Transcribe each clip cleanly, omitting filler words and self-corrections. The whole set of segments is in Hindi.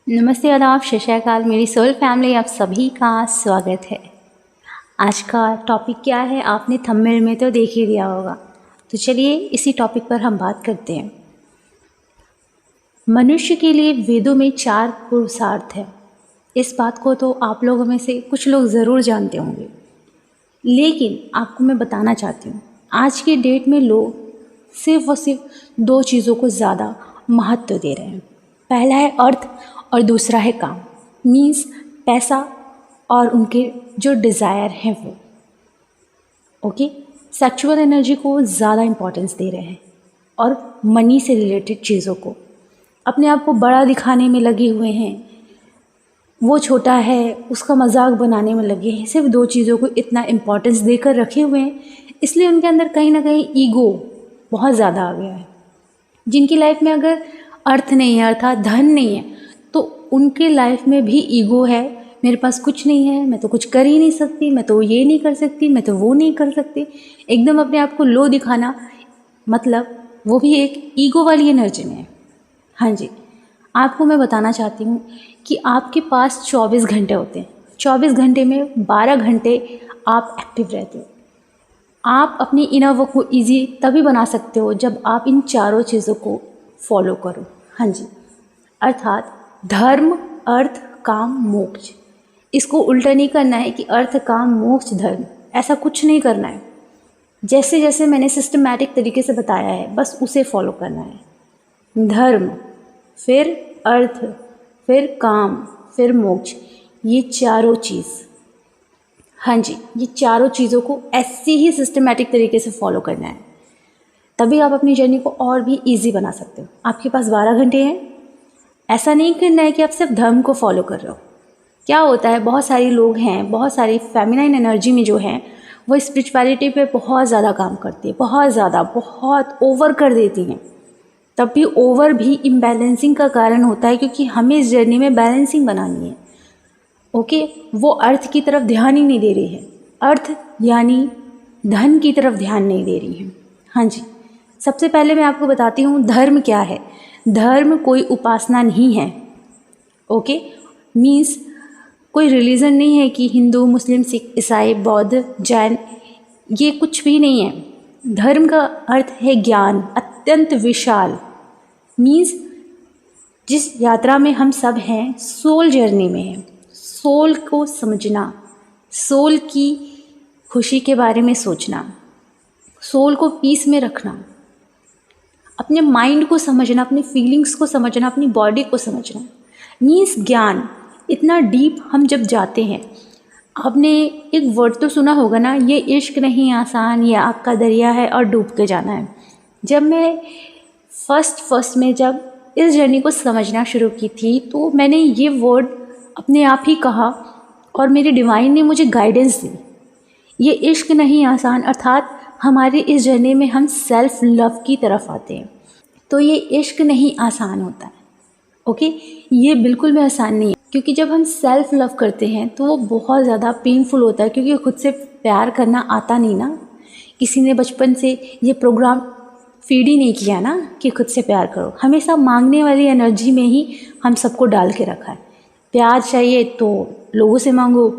नमस्ते, आदाब, सत श्री अकाल। मेरी सोल फैमिली आप सभी का स्वागत है। आज का टॉपिक क्या है आपने थंबनेल में तो देख ही लिया होगा, तो चलिए इसी टॉपिक पर हम बात करते हैं। मनुष्य के लिए वेदों में 4 पुरुषार्थ है। इस बात को तो आप लोगों में से कुछ लोग ज़रूर जानते होंगे, लेकिन आपको मैं बताना चाहती हूँ आज की डेट में लोग सिर्फ और सिर्फ 2 चीज़ों को ज़्यादा महत्व दे रहे हैं। पहला है अर्थ और दूसरा है काम, मीन्स पैसा और उनके जो डिज़ायर हैं वो। ओके, सेक्सुअल एनर्जी को ज़्यादा इम्पोर्टेंस दे रहे हैं और मनी से रिलेटेड चीज़ों को अपने आप को बड़ा दिखाने में लगे हुए हैं। वो छोटा है उसका मजाक बनाने में लगे हैं। सिर्फ 2 चीज़ों को इतना इम्पोर्टेंस देकर रखे हुए हैं, इसलिए उनके अंदर कहीं ना कहीं ईगो बहुत ज़्यादा आ गया है। जिनकी लाइफ में अगर अर्थ नहीं है, अर्थात धन नहीं है, तो उनके लाइफ में भी ईगो है। मेरे पास कुछ नहीं है, मैं तो कुछ कर ही नहीं सकती, मैं तो ये नहीं कर सकती, मैं तो वो नहीं कर सकती। एकदम अपने आप को लो दिखाना, मतलब वो भी एक ईगो वाली एनर्जी में है। हाँ जी, आपको मैं बताना चाहती हूँ कि आपके पास 24 घंटे होते हैं। 24 घंटे में 12 घंटे आप एक्टिव रहते हो। आप अपनी इनर वर्क को ईजी तभी बना सकते हो जब आप इन चारों चीज़ों को फॉलो करो। हाँ जी, अर्थात धर्म, अर्थ, काम, मोक्ष। इसको उल्टा नहीं करना है कि अर्थ, काम, मोक्ष, धर्म, ऐसा कुछ नहीं करना है। जैसे जैसे मैंने सिस्टमैटिक तरीके से बताया है, बस उसे फॉलो करना है। धर्म, फिर अर्थ, फिर काम, फिर मोक्ष, ये चारों चीज़। हाँ जी, ये चारों चीज़ों को ऐसे ही सिस्टमैटिक तरीके से फॉलो करना है, तभी आप अपनी जर्नी को और भी इजी बना सकते हो। आपके पास 12 घंटे हैं। ऐसा नहीं करना है कि आप सिर्फ धर्म को फॉलो कर रहे हो। क्या होता है, बहुत सारे लोग हैं, बहुत सारी फेमिनाइन एनर्जी में जो हैं वो स्पिरिचुअलिटी पे बहुत ज़्यादा काम करती है, बहुत ज़्यादा, बहुत ओवर कर देती हैं। तब भी ओवर भी इम्बैलेंसिंग का कारण होता है, क्योंकि हमें इस जर्नी में बैलेंसिंग बनानी है। ओके, वो अर्थ की तरफ ध्यान ही नहीं दे रही है, अर्थ यानी धन की तरफ ध्यान नहीं दे रही है। हाँ जी, सबसे पहले मैं आपको बताती हूँ धर्म क्या है। धर्म कोई उपासना नहीं है। ओके, मीन्स कोई रिलीजन नहीं है कि हिंदू, मुस्लिम, सिख, ईसाई, बौद्ध, जैन, ये कुछ भी नहीं है। धर्म का अर्थ है ज्ञान, अत्यंत विशाल। मीन्स जिस यात्रा में हम सब हैं, सोल जर्नी में हैं। सोल को समझना, सोल की खुशी के बारे में सोचना, सोल को पीस में रखना, अपने माइंड को समझना, अपनी फीलिंग्स को समझना, अपनी बॉडी को समझना, मीन्स ज्ञान। इतना डीप हम जब जाते हैं, आपने एक वर्ड तो सुना होगा ना, ये इश्क नहीं आसान, ये आग का दरिया है और डूब के जाना है। जब मैं फर्स्ट में जब इस जर्नी को समझना शुरू की थी, तो मैंने ये वर्ड अपने आप ही कहा और मेरी डिवाइन ने मुझे गाइडेंस दी। ये इश्क नहीं आसान, अर्थात हमारी इस जर्नी में हम सेल्फ लव की तरफ आते हैं, तो ये इश्क नहीं आसान होता है। ओके, ये बिल्कुल भी आसान नहीं है, क्योंकि जब हम सेल्फ लव करते हैं तो वो बहुत ज़्यादा पेनफुल होता है, क्योंकि खुद से प्यार करना आता नहीं ना। किसी ने बचपन से ये प्रोग्राम फीड ही नहीं किया ना कि खुद से प्यार करो। हमेशा मांगने वाली एनर्जी में ही हम सबको डाल के रखा है। प्यार चाहिए तो लोगों से मांगो,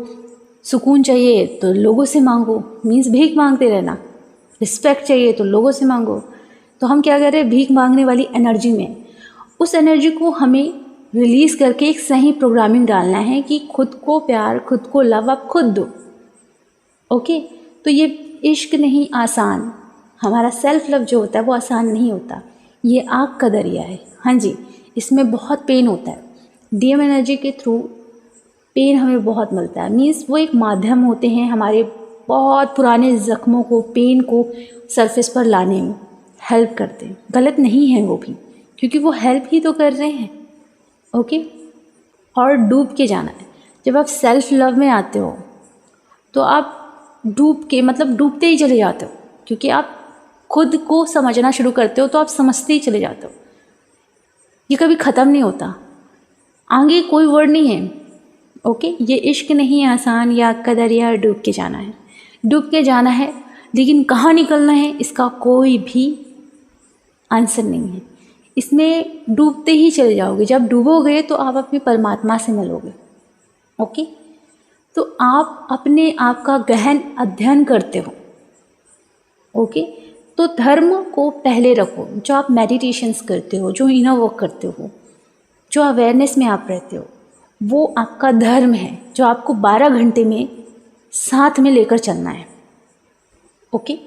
सुकून चाहिए तो लोगों से मांगो, मीन्स भीख मांगते रहना। रिस्पेक्ट चाहिए तो लोगों से मांगो। तो हम क्या कर रहे हैं, भीख मांगने वाली एनर्जी में। उस एनर्जी को हमें रिलीज़ करके एक सही प्रोग्रामिंग डालना है कि खुद को प्यार, खुद को लव आप खुद दो। ओके, तो ये इश्क नहीं आसान, हमारा सेल्फ लव जो होता है वो आसान नहीं होता। ये आग का दरिया है। हाँ जी, इसमें बहुत पेन होता है। डीएम एनर्जी के थ्रू पेन हमें बहुत मिलता है। मीन्स वो एक माध्यम होते हैं हमारे बहुत पुराने ज़ख्मों को, पेन को सरफेस पर लाने में हेल्प करते हैं। गलत नहीं है वो भी, क्योंकि वो हेल्प ही तो कर रहे हैं। ओके, और डूब के जाना है। जब आप सेल्फ लव में आते हो तो आप डूब के, मतलब डूबते ही चले जाते हो, क्योंकि आप खुद को समझना शुरू करते हो तो आप समझते ही चले जाते हो। ये कभी ख़त्म नहीं होता, आगे कोई वर्ड नहीं है। ओके, ये इश्क नहीं आसान, या आग का दरिया, डूब के जाना है। डूब के जाना है, लेकिन कहाँ निकलना है इसका कोई भी आंसर नहीं है। इसमें डूबते ही चले जाओगे। जब डूबोगे तो आप अपने परमात्मा से मिलोगे। ओके, तो आप अपने आप का गहन अध्ययन करते हो। ओके, तो धर्म को पहले रखो। जो आप मेडिटेशंस करते हो, जो इनर वर्क करते हो, जो अवेयरनेस में आप रहते हो, वो आपका धर्म है जो आपको 12 घंटे में साथ में लेकर चलना है। ओके,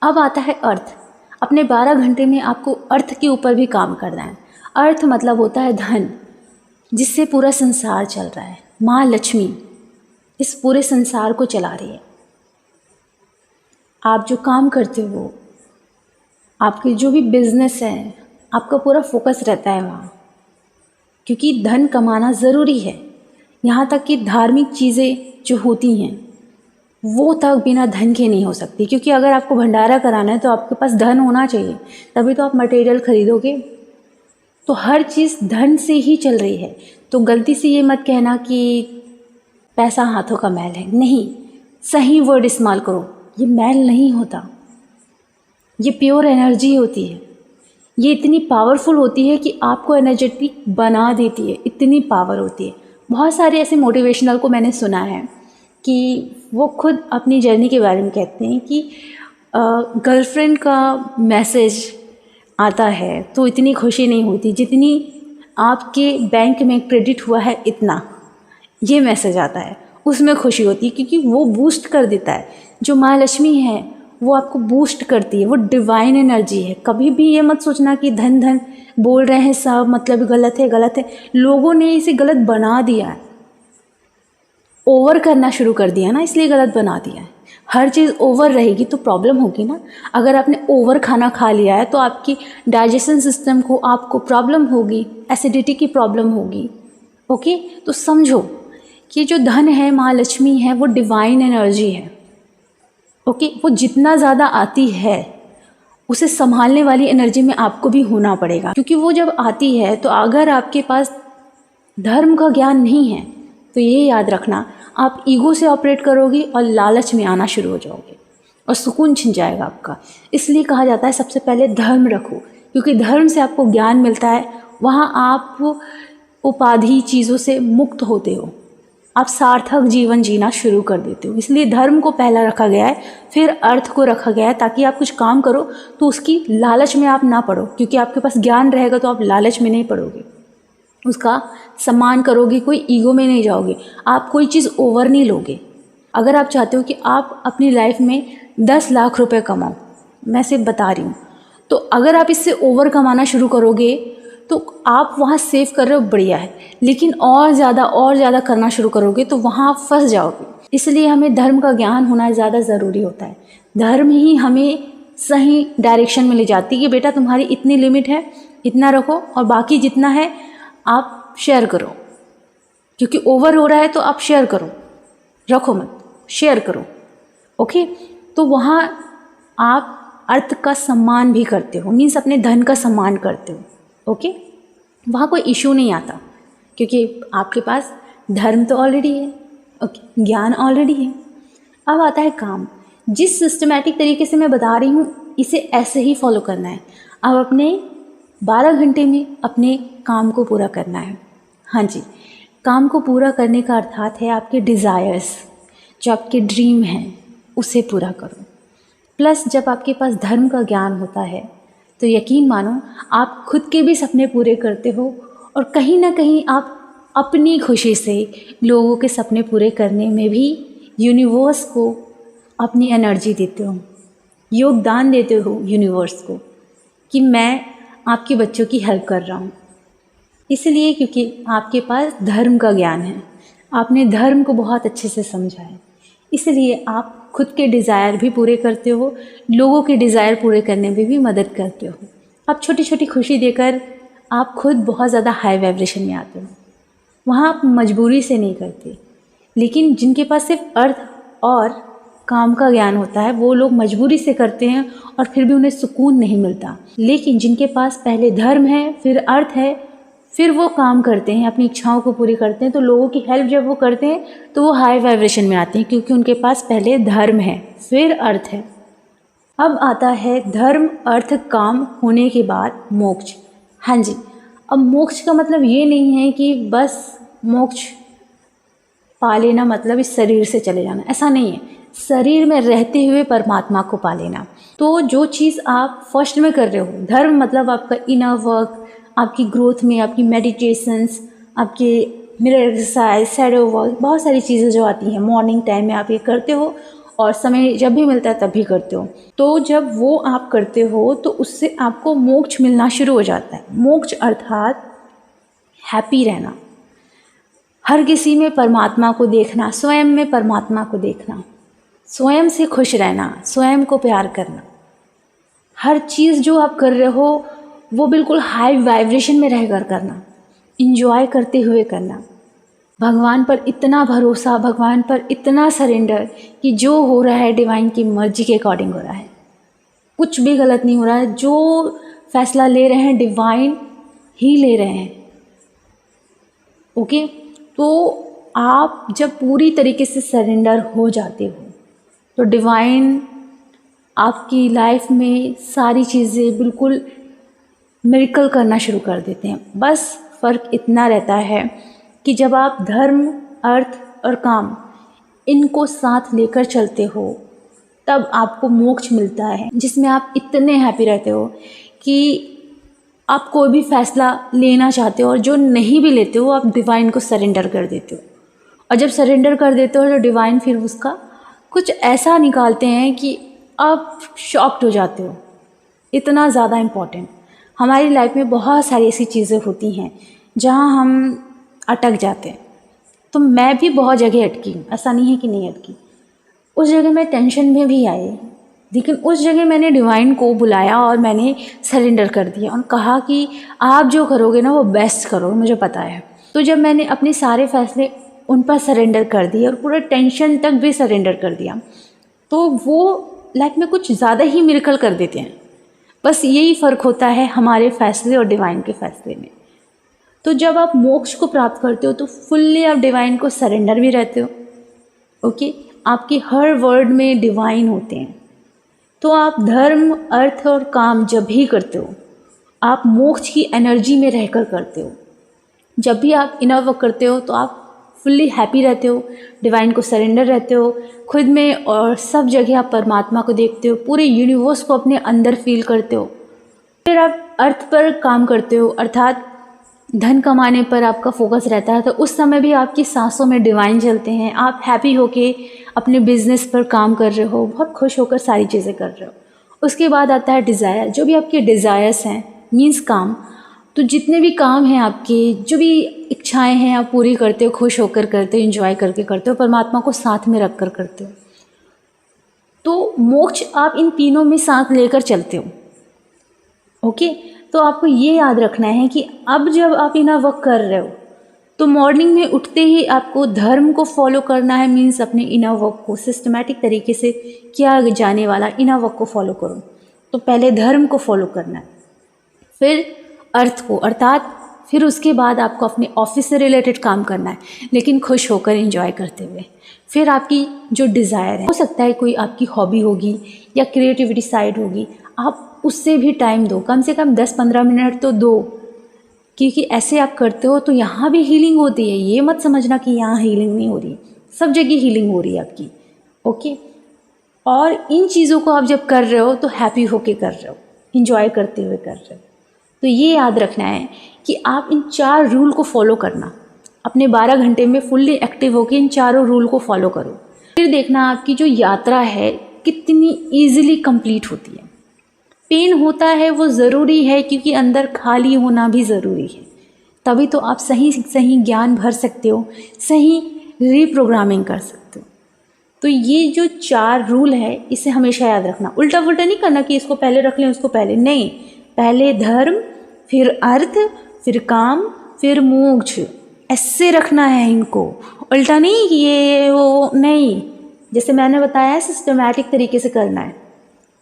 अब आता है अर्थ। अपने 12 घंटे में आपको अर्थ के ऊपर भी काम करना है। अर्थ मतलब होता है धन, जिससे पूरा संसार चल रहा है। माँ लक्ष्मी इस पूरे संसार को चला रही है। आप जो काम करते हो, आपके जो भी बिजनेस है, आपका पूरा फोकस रहता है वहाँ, क्योंकि धन कमाना ज़रूरी है। यहाँ तक कि धार्मिक चीज़ें जो होती हैं वो तक बिना धन के नहीं हो सकती, क्योंकि अगर आपको भंडारा कराना है तो आपके पास धन होना चाहिए, तभी तो आप मटेरियल खरीदोगे। तो हर चीज़ धन से ही चल रही है। तो गलती से ये मत कहना कि पैसा हाथों का मैल है। नहीं, सही वर्ड इस्तेमाल करो। ये मैल नहीं होता, ये प्योर एनर्जी होती है। ये इतनी पावरफुल होती है कि आपको एनर्जेटिक बना देती है, इतनी पावर होती है। बहुत सारे ऐसे मोटिवेशनल को मैंने सुना है कि वो खुद अपनी जर्नी के बारे में कहते हैं कि गर्लफ्रेंड का मैसेज आता है तो इतनी खुशी नहीं होती जितनी आपके बैंक में क्रेडिट हुआ है इतना, ये मैसेज आता है, उसमें खुशी होती है, क्योंकि वो बूस्ट कर देता है। जो माँ लक्ष्मी है वो आपको बूस्ट करती है, वो डिवाइन एनर्जी है। कभी भी ये मत सोचना कि धन धन बोल रहे हैं सब, मतलब गलत है, गलत है। लोगों ने इसे गलत बना दिया है, ओवर करना शुरू कर दिया ना, इसलिए गलत बना दिया है। हर चीज़ ओवर रहेगी तो प्रॉब्लम होगी ना। अगर आपने ओवर खाना खा लिया है तो आपकी डाइजेशन सिस्टम को आपको प्रॉब्लम होगी, एसिडिटी की प्रॉब्लम होगी। ओके, तो समझो कि जो धन है, माँ लक्ष्मी है, वो डिवाइन एनर्जी है। ओके, वो जितना ज़्यादा आती है उसे संभालने वाली एनर्जी में आपको भी होना पड़ेगा, क्योंकि वो जब आती है तो अगर आपके पास धर्म का ज्ञान नहीं है तो ये याद रखना, आप ईगो से ऑपरेट करोगे और लालच में आना शुरू हो जाओगे और सुकून छिन जाएगा आपका। इसलिए कहा जाता है सबसे पहले धर्म रखो, क्योंकि धर्म से आपको ज्ञान मिलता है। वहाँ आप उपाधि चीज़ों से मुक्त होते हो, आप सार्थक जीवन जीना शुरू कर देते हो। इसलिए धर्म को पहला रखा गया है, फिर अर्थ को रखा गया है, ताकि आप कुछ काम करो तो उसकी लालच में आप ना पड़ो, क्योंकि आपके पास ज्ञान रहेगा तो आप लालच में नहीं पड़ोगे, उसका सम्मान करोगे, कोई ईगो में नहीं जाओगे, आप कोई चीज़ ओवर नहीं लोगे। अगर आप चाहते हो कि आप अपनी लाइफ में 10 लाख रुपए कमाओ, मैं सिर्फ बता रही हूँ, तो अगर आप इससे ओवर कमाना शुरू करोगे तो आप वहाँ सेव कर रहे हो, बढ़िया है, लेकिन और ज़्यादा करना शुरू करोगे तो वहाँ आप फंस जाओगे। इसलिए हमें धर्म का ज्ञान होना ज़्यादा ज़रूरी होता है। धर्म ही हमें सही डायरेक्शन में ले जाती है कि बेटा तुम्हारी इतनी लिमिट है, इतना रखो, और बाकी जितना है आप शेयर करो, क्योंकि ओवर हो रहा है तो आप शेयर करो, रखो मत, शेयर करो। ओके, तो वहाँ आप अर्थ का सम्मान भी करते हो, मीन्स अपने धन का सम्मान करते हो। ओके, वहाँ कोई इशू नहीं आता, क्योंकि आपके पास धर्म तो ऑलरेडी है। ओके, ज्ञान ऑलरेडी है। अब आता है काम। जिस सिस्टमैटिक तरीके से मैं बता रही हूँ इसे ऐसे ही फॉलो करना है। अब अपने 12 घंटे में अपने काम को पूरा करना है। हाँ जी, काम को पूरा करने का अर्थात है आपके डिज़ायर्स, जो आपके ड्रीम हैं उसे पूरा करो। प्लस जब आपके पास धर्म का ज्ञान होता है तो यकीन मानो आप खुद के भी सपने पूरे करते हो, और कहीं ना कहीं आप अपनी खुशी से लोगों के सपने पूरे करने में भी यूनिवर्स को अपनी एनर्जी देते हो, योगदान देते हो यूनिवर्स को कि मैं आपके बच्चों की हेल्प कर रहा हूँ। इसलिए क्योंकि आपके पास धर्म का ज्ञान है, आपने धर्म को बहुत अच्छे से समझा है, इसलिए आप खुद के डिज़ायर भी पूरे करते हो, लोगों के डिज़ायर पूरे करने में भी मदद करते हो। आप छोटी छोटी खुशी देकर आप खुद बहुत ज़्यादा हाई वाइब्रेशन में आते हो। वहाँ आप मजबूरी से नहीं करते, लेकिन जिनके पास सिर्फ अर्थ और काम का ज्ञान होता है वो लोग मजबूरी से करते हैं और फिर भी उन्हें सुकून नहीं मिलता। लेकिन जिनके पास पहले धर्म है, फिर अर्थ है, फिर वो काम करते हैं, अपनी इच्छाओं को पूरी करते हैं, तो लोगों की हेल्प जब वो करते हैं तो वो हाई वाइब्रेशन में आते हैं, क्योंकि उनके पास पहले धर्म है, फिर अर्थ है। अब आता है धर्म, अर्थ, काम होने के बाद मोक्ष। हाँ जी, अब मोक्ष का मतलब ये नहीं है कि बस मोक्ष पा लेना मतलब इस शरीर से चले जाना, ऐसा नहीं है। शरीर में रहते हुए परमात्मा को पा लेना। तो जो चीज़ आप फर्स्ट में कर रहे हो, धर्म मतलब आपका इनर वर्क, आपकी ग्रोथ में आपकी मेडिटेशंस, आपके मिरर एक्सरसाइज, शैडो वर्क, बहुत सारी चीज़ें जो आती हैं मॉर्निंग टाइम में आप ये करते हो और समय जब भी मिलता है तब भी करते हो। तो जब वो आप करते हो तो उससे आपको मोक्ष मिलना शुरू हो जाता है। मोक्ष अर्थात हैप्पी रहना, हर किसी में परमात्मा को देखना, स्वयं में परमात्मा को देखना, स्वयं से खुश रहना, स्वयं को प्यार करना। हर चीज़ जो आप कर रहे हो वो बिल्कुल हाई वाइब्रेशन में रहकर करना, इंजॉय करते हुए करना। भगवान पर इतना भरोसा, भगवान पर इतना सरेंडर कि जो हो रहा है डिवाइन की मर्जी के अकॉर्डिंग हो रहा है, कुछ भी गलत नहीं हो रहा है। जो फैसला ले रहे हैं डिवाइन ही ले रहे हैं। ओके, तो आप जब पूरी तरीके से सरेंडर हो जाते हो तो डिवाइन आपकी लाइफ में सारी चीज़ें बिल्कुल मिरेकल करना शुरू कर देते हैं। बस फ़र्क इतना रहता है कि जब आप धर्म, अर्थ और काम इनको साथ लेकर चलते हो तब आपको मोक्ष मिलता है, जिसमें आप इतने हैप्पी रहते हो कि आप कोई भी फैसला लेना चाहते हो और जो नहीं भी लेते हो आप डिवाइन को सरेंडर कर देते हो। और जब सरेंडर कर देते हो तो डिवाइन फिर उसका कुछ ऐसा निकालते हैं कि आप शॉक्ड हो जाते हो। इतना ज़्यादा इम्पॉर्टेंट हमारी लाइफ में बहुत सारी ऐसी चीज़ें होती हैं जहाँ हम अटक जाते हैं। तो मैं भी बहुत जगह अटकी हूँ, ऐसा नहीं है कि नहीं अटकी। उस जगह मैं टेंशन में भी आई, लेकिन उस जगह मैंने डिवाइन को बुलाया और मैंने सरेंडर कर दिया और कहा कि आप जो करोगे ना वो बेस्ट करो, मुझे पता है। तो जब मैंने अपने सारे फैसले उन पर सरेंडर कर दिए और पूरा टेंशन तक भी सरेंडर कर दिया, तो वो लाइफ में कुछ ज़्यादा ही मिरेकल कर देते हैं। बस यही फ़र्क होता है हमारे फैसले और डिवाइन के फैसले में। तो जब आप मोक्ष को प्राप्त करते हो तो फुल्ली आप डिवाइन को सरेंडर भी रहते हो। ओके, आपके हर वर्ड में डिवाइन होते हैं। तो आप धर्म, अर्थ और काम जब भी करते हो आप मोक्ष की एनर्जी में रहकर करते हो। जब भी आप इनर वर्क करते हो तो आप फुल्ली हैप्पी रहते हो, डिवाइन को सरेंडर रहते हो खुद में, और सब जगह आप परमात्मा को देखते हो, पूरे यूनिवर्स को अपने अंदर फील करते हो। फिर आप अर्थ पर काम करते हो, अर्थात धन कमाने पर आपका फोकस रहता है। तो उस समय भी आपकी सांसों में डिवाइन चलते हैं, आप हैप्पी होके अपने बिजनेस पर काम कर रहे हो, बहुत खुश होकर सारी चीज़ें कर रहे हो। उसके बाद आता है डिज़ायर। जो भी आपके डिज़ायर्स हैं मीन्स काम, तो जितने भी काम हैं आपके, जो भी इच्छाएं हैं आप पूरी करते हो, खुश होकर करते हो, एंजॉय करके करते हो, परमात्मा को साथ में रख कर करते हो। तो मोक्ष आप इन तीनों में साथ लेकर चलते हो। ओके, तो आपको ये याद रखना है कि अब जब आप इनर वर्क कर रहे हो तो मॉर्निंग में उठते ही आपको धर्म को फॉलो करना है, मीन्स अपने इनर वर्क को सिस्टमैटिक तरीके से किया जाने वाला इनर वर्क को फॉलो करो। तो पहले धर्म को फॉलो करना है, फिर अर्थ को, अर्थात फिर उसके बाद आपको अपने ऑफिस से रिलेटेड काम करना है, लेकिन खुश होकर एंजॉय करते हुए। फिर आपकी जो डिज़ायर है, हो सकता है कोई आपकी हॉबी होगी या क्रिएटिविटी साइड होगी, आप उससे भी टाइम दो, कम से कम 10-15 मिनट तो दो, क्योंकि ऐसे आप करते हो तो यहाँ भी हीलिंग होती है। ये मत समझना कि यहाँ हीलिंग नहीं हो रही, सब जगह हीलिंग हो रही है आपकी। ओके, और इन चीज़ों को आप जब कर रहे हो तो हैप्पी होके कर रहे हो, इंजॉय करते हुए कर रहे हो। तो ये याद रखना है कि आप इन 4 रूल को फॉलो करना, अपने 12 घंटे में फुल्ली एक्टिव होकर इन चारों रूल को फॉलो करो। फिर देखना आपकी जो यात्रा है कितनी ईजिली कंप्लीट होती है। पेन होता है वो ज़रूरी है, क्योंकि अंदर खाली होना भी ज़रूरी है, तभी तो आप सही सही ज्ञान भर सकते हो, सही रीप्रोग्रामिंग कर सकते हो। तो ये जो 4 रूल है इसे हमेशा याद रखना। उल्टा पुल्टा नहीं करना कि इसको पहले रख लें उसको पहले, नहीं, पहले धर्म, फिर अर्थ, फिर काम, फिर मोक्ष, ऐसे रखना है इनको। उल्टा नहीं कि ये वो नहीं, जैसे मैंने बताया सिस्टमैटिक तरीके से करना है,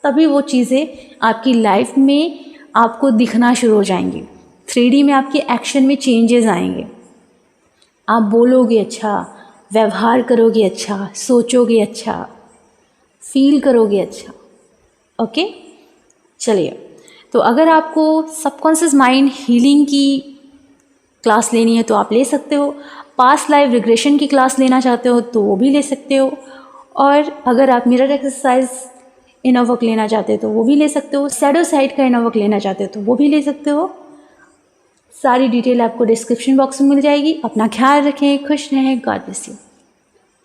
तभी वो चीज़ें आपकी लाइफ में आपको दिखना शुरू हो जाएंगी। 3D में आपके एक्शन में चेंजेस आएंगे। आप बोलोगे अच्छा, व्यवहार करोगे अच्छा, सोचोगे अच्छा, फील करोगे अच्छा। ओके, चलिए तो अगर आपको सबकॉन्शियस माइंड हीलिंग की क्लास लेनी है तो आप ले सकते हो, पास्ट लाइफ रिग्रेशन की क्लास लेना चाहते हो तो वो भी ले सकते हो, और अगर आप मिरर एक्सरसाइज इनर वर्क लेना चाहते हो तो वो भी ले सकते हो, शैडो साइड का इनर वर्क लेना चाहते हो तो वो भी ले सकते हो। सारी डिटेल आपको डिस्क्रिप्शन बॉक्स में मिल जाएगी। अपना ख्याल रखें, खुश रहें, गॉड ब्लेस यू।